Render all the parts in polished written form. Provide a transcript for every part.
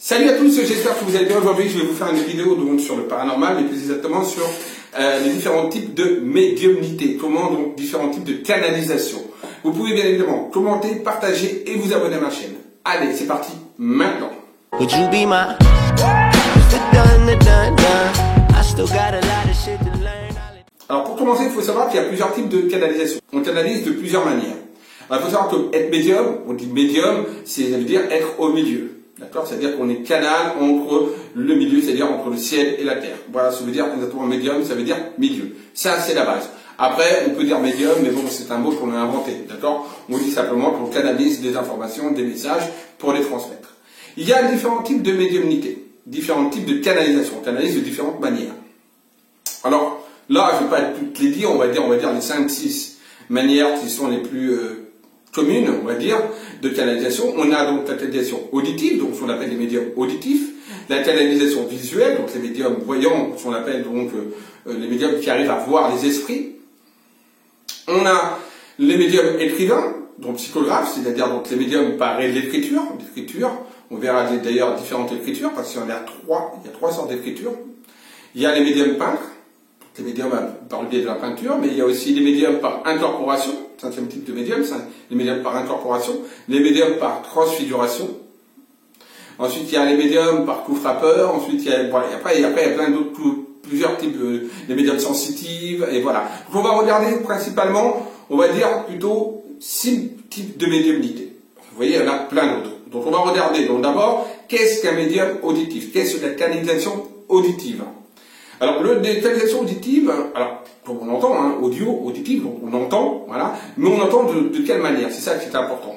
Salut à tous, j'espère que vous allez bien. Aujourd'hui, je vais vous faire une vidéo donc, sur le paranormal, mais plus exactement sur les différents types de médiumnité. Comment donc différents types de canalisation. Vous pouvez bien évidemment commenter, partager et vous abonner à ma chaîne. Allez, c'est parti maintenant. Alors pour commencer, il faut savoir qu'il y a plusieurs types de canalisation. On canalise de plusieurs manières. Alors, il faut savoir que être médium, on dit médium, ça veut dire être au milieu. D'accord? C'est-à-dire qu'on est canal entre le milieu, c'est-à-dire entre le ciel et la terre. Voilà, ça veut dire exactement médium, ça veut dire milieu. Ça, c'est la base. Après, on peut dire médium, mais bon, c'est un mot qu'on a inventé. D'accord? On dit simplement qu'on canalise des informations, des messages pour les transmettre. Il y a différents types de médiumnité, différents types de canalisation. On canalise de différentes manières. Alors, là, je ne vais pas toutes les dire, on va dire les 5-6 manières qui sont les plus commune, on va dire, de canalisation. On a donc la canalisation auditive, donc ce qu'on appelle les médiums auditifs, la canalisation visuelle, donc les médiums voyants, ce qu'on appelle donc les médiums qui arrivent à voir les esprits. On a les médiums écrivains, donc psychographes, c'est-à-dire donc les médiums par l'écriture. On verra d'ailleurs différentes écritures, parce qu'il y a trois sortes d'écriture. Il y a les médiums peintres, les médiums par le biais de la peinture, mais il y a aussi les médiums par incorporation, 5e type de médium, les médiums par incorporation, les médiums par transfiguration. Ensuite, il y a les médiums par coup frappeur. Ensuite, après, il y a plein d'autres, plusieurs types de médiums sensitifs, et voilà. Donc, on va regarder principalement, on va dire plutôt 6 types de médiumnité. Vous voyez, il y en a plein d'autres. Donc, on va regarder. Donc, d'abord, qu'est-ce qu'un médium auditif? Qu'est-ce que la canalisation auditive? Alors, les canalisations auditives, alors, comme on entend, hein, audio, auditive, donc on entend, voilà, mais on entend de quelle manière? C'est ça qui est important.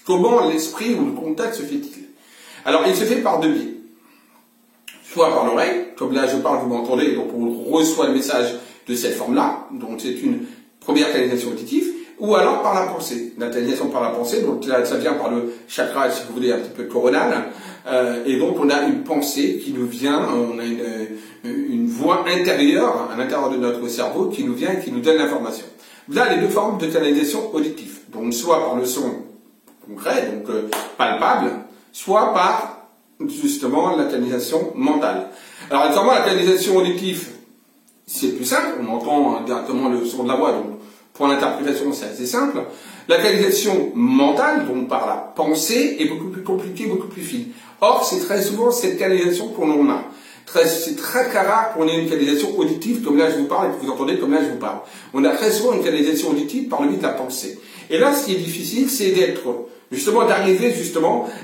Comment l'esprit ou le contact se fait-il? Alors, il se fait par deux biais. Soit par l'oreille, comme là je parle, vous m'entendez, donc on reçoit le message de cette forme-là, donc c'est une première canalisation auditive, ou alors par la pensée. La canalisation par la pensée, donc là, ça vient par le chakra, si vous voulez, un petit peu coronal, et donc on a une pensée qui nous vient, on a une voix intérieure, à l'intérieur de notre cerveau, qui nous vient et qui nous donne l'information. Vous avez les deux formes de canalisation auditive, donc soit par le son concret, donc palpable, soit par justement la canalisation mentale. Alors actuellement, la canalisation auditive, c'est plus simple, on entend directement le son de la voix, donc pour l'interprétation, c'est assez simple. La canalisation mentale, donc par la pensée, est beaucoup plus compliquée, beaucoup plus fine. Or, c'est très souvent cette canalisation qu'on a. C'est très rare qu'on ait une canalisation auditive, comme là je vous parle, et que vous entendez comme là je vous parle. On a très souvent une canalisation auditive par le biais de la pensée. Et là, ce qui est difficile, c'est d'arriver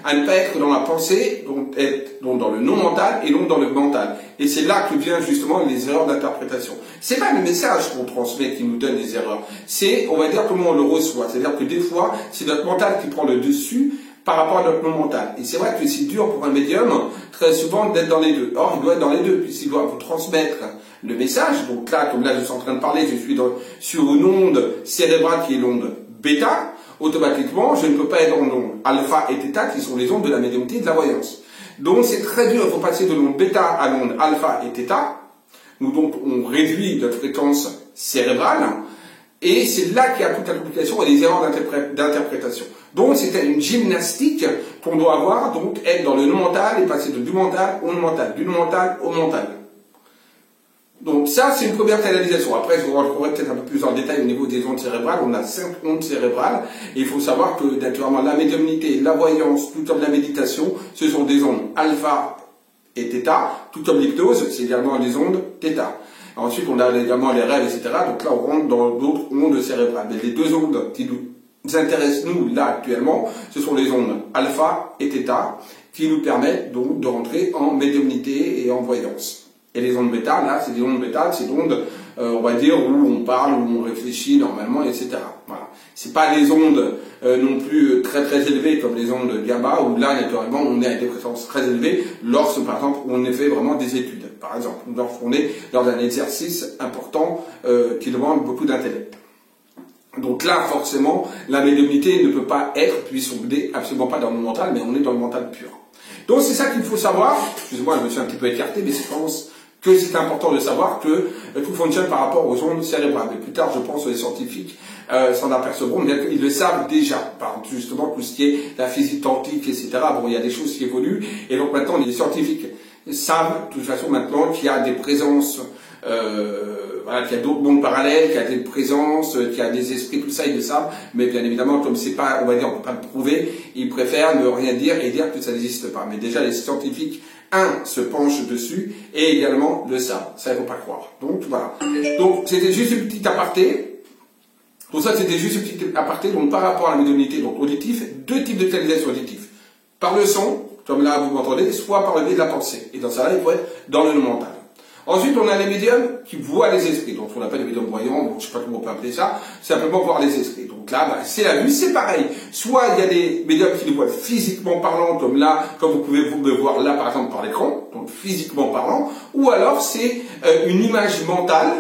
à ne pas être dans la pensée, donc être dans le non mental et non dans le mental. Et c'est là que viennent justement les erreurs d'interprétation. C'est pas le message qu'on transmet qui nous donne les erreurs. C'est, on va dire, comment on le reçoit. C'est-à-dire que des fois, c'est notre mental qui prend le dessus par rapport à notre non mental. Et c'est vrai que c'est dur pour un médium, très souvent, d'être dans les deux. Or, il doit être dans les deux, puisqu'il doit vous transmettre le message. Donc là, comme là, je suis en train de parler, je suis sur une onde cérébrale qui est l'onde bêta. Automatiquement, je ne peux pas être en onde alpha et theta, qui sont les ondes de la médiumnité et de la voyance. Donc, c'est très dur. Il faut passer de l'onde bêta à l'onde alpha et theta, où donc on réduit notre fréquence cérébrale. Et c'est là qu'il y a toute la complication et les erreurs d'interprétation. Donc, c'est une gymnastique qu'on doit avoir, donc être dans le non mental et passer du mental au non mental, du non mental au mental. Donc, ça, c'est une première canalisation. Après, je vous rentrerai peut-être un peu plus en détail au niveau des ondes cérébrales. On a 5 ondes cérébrales. Et il faut savoir que, naturellement, la médiumnité, la voyance, tout comme la méditation, ce sont des ondes alpha et theta. Tout comme l'hypnose, c'est également des ondes theta. Ensuite, on a également les rêves, etc. Donc là, on rentre dans d'autres ondes cérébrales. Mais les deux ondes qui nous intéressent, nous, là, actuellement, ce sont les ondes alpha et theta, qui nous permettent donc de rentrer en médiumnité et en voyance. Et les ondes bêta, là, c'est des ondes bêta, c'est des ondes, on va dire, où on parle, où on réfléchit normalement, etc. Voilà. C'est pas des ondes non plus très très élevées comme les ondes gamma, où là, naturellement, on est à des fréquences très élevées lorsque, par exemple, on fait vraiment des études. Par exemple, lorsqu'on est dans un exercice important qui demande beaucoup d'intellect. Donc là, forcément, la médiumnité ne peut pas être, puisqu'on n'est absolument pas dans le mental, mais on est dans le mental pur. Donc c'est ça qu'il faut savoir. Excusez-moi, je me suis un petit peu écarté, mais je pense que c'est important de savoir que tout fonctionne par rapport aux ondes cérébrales. Et plus tard, je pense que les scientifiques s'en apercevront, mais ils le savent déjà, par justement tout ce qui est la physique quantique, etc. Bon, il y a des choses qui évoluent, et donc maintenant, les scientifiques savent, de toute façon, maintenant, qu'il y a des présences, voilà, qu'il y a d'autres mondes parallèles, qu'il y a des présences, qu'il y a des esprits, tout ça, ils le savent, mais bien évidemment, comme c'est pas, on va dire, on peut pas le prouver, ils préfèrent ne rien dire et dire que ça n'existe pas. Mais déjà, les scientifiques, se penchent dessus, et également le savent. Ça, il ne faut pas croire. Donc, voilà. Donc, c'était juste une petite aparté. Pour ça, c'était juste une petite aparté, donc par rapport à la médiumnité, donc auditif, deux types de canalisation auditive. Par le son, comme là vous m'entendez, soit par le biais de la pensée. Et dans ça là, il faut être dans le mental. Ensuite, on a les médiums qui voient les esprits, donc on appelle les médiums voyants, donc je ne sais pas comment on peut appeler ça, simplement voir les esprits. Donc là, bah, c'est la vue, c'est pareil. Soit il y a des médiums qui les voient physiquement parlant, comme là, comme vous pouvez me voir là par exemple par l'écran, donc physiquement parlant, ou alors c'est une image mentale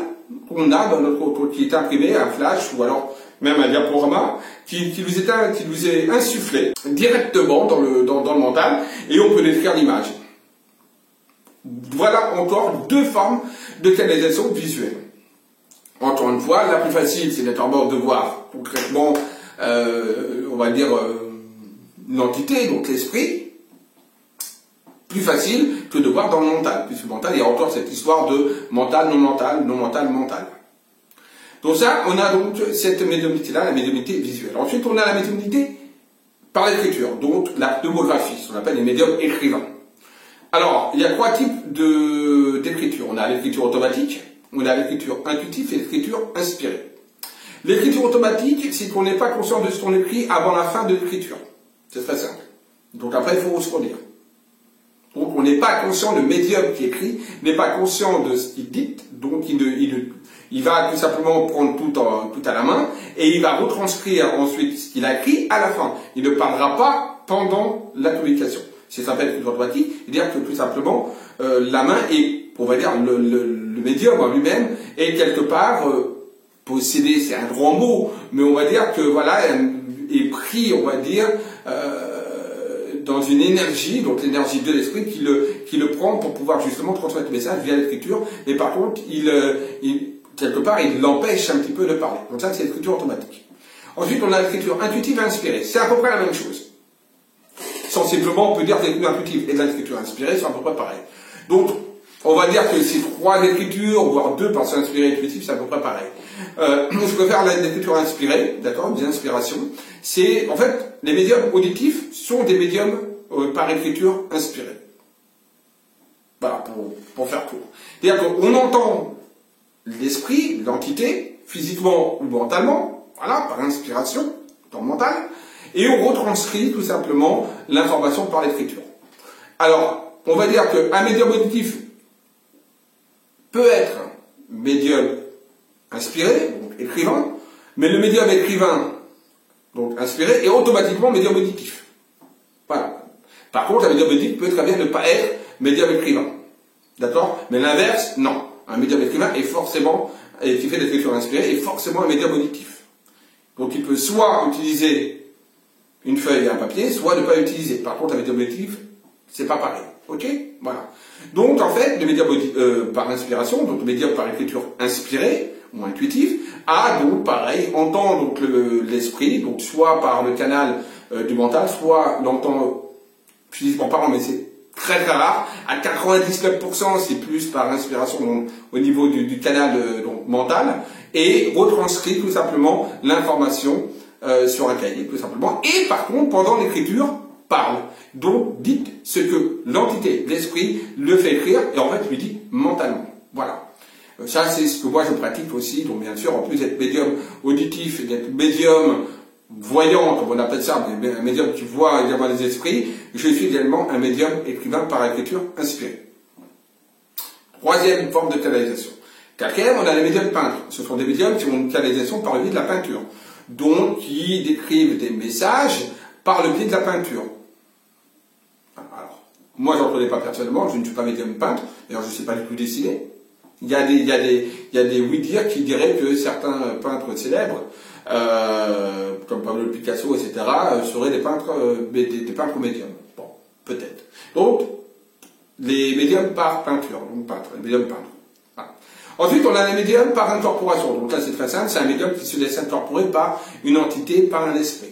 qu'on a dans notre qui est imprimée, un flash, ou alors même un diaporama, qui vous est insufflé directement dans le mental, et on peut décrire l'image. Voilà encore deux formes de canalisation visuelle. Encore une fois, la plus facile, c'est d'être en mode de voir concrètement, on va dire, une entité, donc l'esprit. Plus facile que de voir dans le mental. Puisque le mental, il y a encore cette histoire de mental, non mental, non mental, mental. Donc ça, on a donc cette médiumnité-là, la médiumnité visuelle. Ensuite, on a la médiumnité par l'écriture, donc la pneumographie, ce qu'on appelle les médiums écrivains. Alors, il y a trois types d'écriture. On a l'écriture automatique, on a l'écriture intuitive et l'écriture inspirée. L'écriture automatique, c'est qu'on n'est pas conscient de ce qu'on écrit avant la fin de l'écriture. C'est très simple. Donc après, il faut se relire. Donc on n'est pas conscient, le médium qui écrit n'est pas conscient de ce qu'il dit, donc il va tout simplement prendre tout à la main et il va retranscrire ensuite ce qu'il a écrit à la fin. Il ne parlera pas pendant la communication. C'est ça s'appelle l'écriture automatique, c'est-à-dire que tout simplement la main est, on va dire, le médium en lui-même est quelque part possédé, c'est un grand mot, mais on va dire que voilà, est pris, on va dire, dans une énergie, donc l'énergie de l'esprit qui le prend pour pouvoir justement transmettre le message via l'écriture, mais par contre, quelque part, il l'empêche un petit peu de parler. Donc ça, c'est l'écriture automatique. Ensuite, on a l'écriture intuitive et inspirée. C'est à peu près la même chose. Sensiblement, on peut dire que l'écriture intuitive et l'écriture inspirée sont à peu près pareilles. Donc, on va dire que ces trois écritures, voire deux, parce que inspirée et intuitive, c'est à peu près pareil. Je préfère l'écriture inspirée, d'accord, des inspirations. C'est, en fait, les médiums auditifs sont des médiums par écriture inspirée. Voilà, pour faire court. C'est-à-dire qu'on entend l'esprit, l'entité, physiquement ou mentalement, voilà, par inspiration, dans le mental, et on retranscrit tout simplement l'information par l'écriture. Alors, on va dire qu'un médium auditif peut être médium inspiré, donc écrivain, mais le médium écrivain, donc inspiré, est automatiquement médium auditif. Voilà. Par contre, un médium auditif peut très bien ne pas être médium écrivain. D'accord? Mais l'inverse, non. Un médium écrivain est forcément, et qui fait de l'écriture inspirée, est forcément un médium auditif. Donc il peut soit utiliser une feuille et un papier, soit ne pas utiliser. Par contre, un médium auditif, c'est pas pareil. Ok? Voilà. Donc, en fait, le médium par inspiration, donc le médium par écriture inspirée, ou intuitive, a donc, pareil, entend donc l'esprit, donc soit par le canal du mental, soit l'entend physiquement parlant, mais c'est très très rare. À 99%, c'est plus par inspiration, donc, au niveau du canal donc, mental, et retranscrit tout simplement l'information sur un cahier, tout simplement. Et par contre, pendant l'écriture, parle. Donc, dites ce que l'entité, l'esprit, le fait écrire, et en fait, lui dit mentalement. Voilà. Ça, c'est ce que moi, je pratique aussi. Donc, bien sûr, en plus d'être médium auditif et d'être médium voyant, comme on appelle ça, un médium qui voit également les esprits, je suis également un médium écrivain par écriture inspirée. Troisième forme de canalisation. Quatrième, on a les médiums peintres. Ce sont des médiums qui ont une canalisation par le biais de la peinture. Donc, qui décrivent des messages par le biais de la peinture. Alors, moi, j'en connais pas personnellement, je ne suis pas médium peintre, d'ailleurs, je ne sais pas du tout dessiner. Il y a des oui-dire qui diraient que certains peintres célèbres, comme Pablo Picasso, etc., seraient des peintres médiums. Bon, peut-être. Donc, les médiums par peinture, donc peintre, les médiums peintres. Voilà. Ensuite, on a les médiums par incorporation. Donc là, c'est très simple, c'est un médium qui se laisse incorporer par une entité, par un esprit.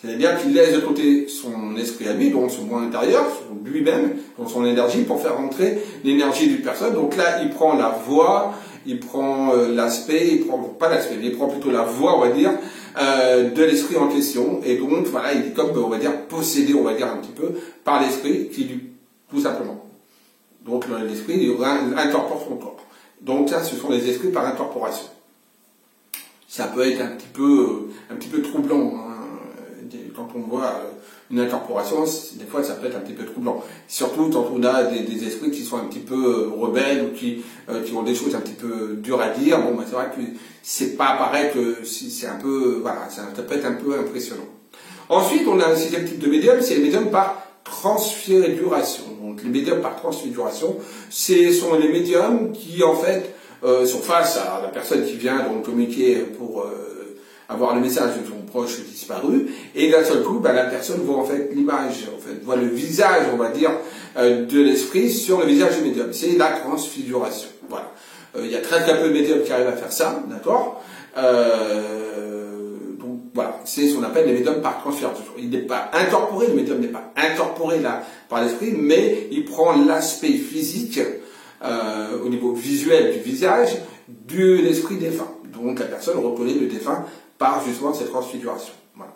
C'est-à-dire qu'il laisse de côté son esprit à lui, donc son moi intérieur, lui-même, donc son énergie, pour faire rentrer l'énergie d'une personne. Donc là, il prend la voix, il prend l'aspect, il prend, pas l'aspect, mais il prend plutôt la voix, on va dire, de l'esprit en question. Et donc, voilà, il est comme, on va dire, possédé, on va dire, un petit peu, par l'esprit, qui lui, tout simplement. Donc l'esprit, il incorpore son corps. Donc ça, ce sont les esprits par incorporation. Ça peut être un petit peu troublant, hein. Quand on voit une incorporation, des fois ça peut être un petit peu troublant. Surtout quand on a des esprits qui sont un petit peu rebelles ou qui ont des choses un petit peu dures à dire. Bon, bah, c'est vrai que c'est pas pareil que si c'est un peu, voilà, ça peut être un peu impressionnant. Ensuite, on a un sixième type de médium, c'est les médiums par transfiguration. Donc les médiums par transfiguration, ce sont les médiums qui en fait sont face à la personne qui vient donc communiquer pour avoir le message de son proche disparu, et d'un seul coup, ben, la personne voit en fait l'image, en fait, voit le visage, on va dire, de l'esprit sur le visage du médium. C'est la transfiguration. Voilà. Il y a très peu de médiums qui arrivent à faire ça, d'accord. Donc voilà, c'est ce qu'on appelle les médiums par transfiguration. Il n'est pas incorporé, le médium n'est pas incorporé là par l'esprit, mais il prend l'aspect physique au niveau visuel du visage de l'esprit défunt. Donc la personne reconnaît le défunt par justement cette transfiguration. Voilà.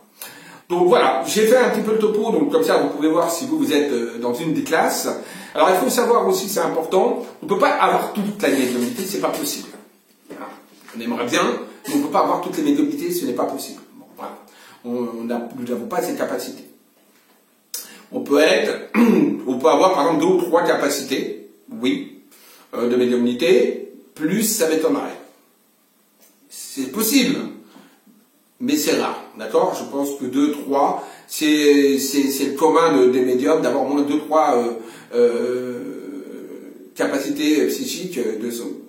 Donc voilà, j'ai fait un petit peu le topo, donc comme ça vous pouvez voir si vous êtes dans une des classes. Alors il faut savoir aussi, c'est important, on ne peut pas avoir toute la médiumnité, c'est pas possible. Voilà. On aimerait bien, mais on ne peut pas avoir toutes les médiumnités, ce n'est pas possible. Bon, voilà. Nous n'avons pas ces capacités. On peut avoir par exemple 2 ou 3 capacités, oui, de médiumnité, plus ça m'étonnerait. C'est possible. Mais c'est rare, d'accord. Je pense que 2, 3, c'est le commun des médiums d'avoir au moins 2, 3 capacités psychiques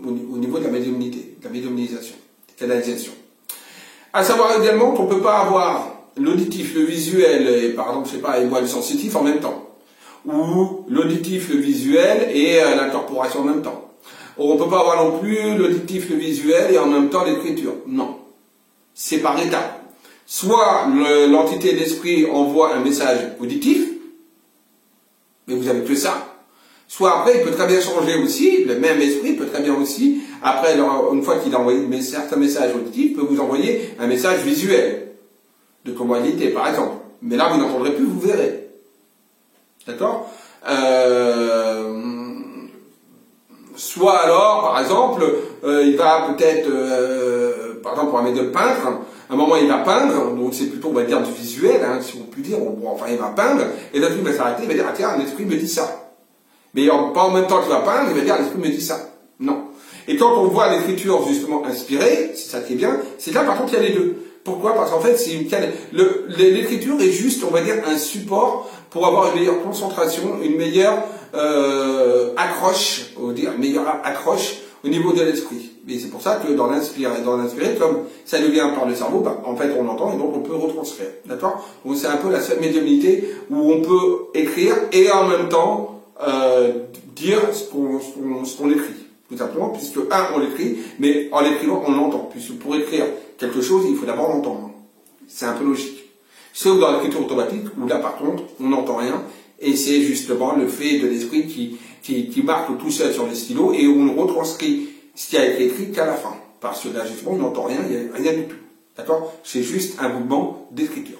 au niveau de la médiumnité, de la médiumnisation, canalisation. À savoir également qu'on ne peut pas avoir l'auditif, le visuel et par exemple, je sais pas, et moi le sensitif en même temps, ou l'auditif, le visuel et l'incorporation en même temps. On ne peut pas avoir non plus l'auditif, le visuel et en même temps l'écriture. Non. C'est par étapes. Soit l'entité d'esprit envoie un message auditif, mais vous avez que ça. Soit après, il peut très bien changer aussi, le même esprit peut très bien aussi, après, une fois qu'il a envoyé certains messages auditifs, il peut vous envoyer un message visuel, de commodité par exemple. Mais là, vous n'entendrez plus, vous verrez. D'accord. Soit alors, par exemple, il va peut-être, par exemple pour un médium peintre, à un moment il va peindre, donc c'est plutôt on va dire du visuel, hein, si on peut dire, enfin il va peindre, et d'un coup il va s'arrêter, il va dire ah tiens, l'esprit me dit ça. Mais pas en même temps qu'il va peindre, il va dire l'esprit me dit ça. Non. Et quand on voit l'écriture justement inspirée, c'est ça qui est bien, c'est là par contre il y a les deux. Pourquoi? Parce qu'en fait c'est l'écriture est juste, on va dire, un support pour avoir une meilleure concentration, une meilleure accroche au niveau de l'esprit. Et c'est pour ça que dans l'inspiré, comme ça nous vient par le cerveau, bah, en fait on entend et donc on peut retranscrire. D'accord? Donc c'est un peu la seule médiumnité où on peut écrire et en même temps dire ce qu'on écrit. Tout simplement, puisque on l'écrit, mais en l'écrivant on l'entend. Puisque pour écrire quelque chose, il faut d'abord l'entendre. C'est un peu logique. Sauf dans l'écriture automatique, où là par contre, on n'entend rien, et c'est justement le fait de l'esprit qui marque tout seul sur les stylos, et où on ne retranscrit ce qui a été écrit qu'à la fin. Parce que là, justement, on n'entend rien, il n'y a rien du tout. D'accord? C'est juste un mouvement d'écriture.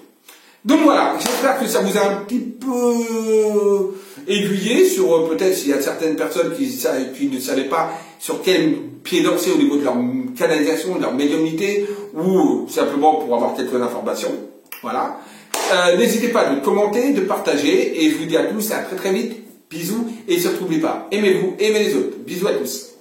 Donc voilà, j'espère que ça vous a un petit peu aiguillé sur peut-être s'il y a certaines personnes qui ne savaient pas sur quel pied danser au niveau de leur canalisation, de leur médiumnité, ou simplement pour avoir quelques informations. Voilà. N'hésitez pas de commenter, de partager, et je vous dis à tous à très très vite. Bisous, et surtout n'oubliez pas, aimez-vous, aimez les autres. Bisous à tous.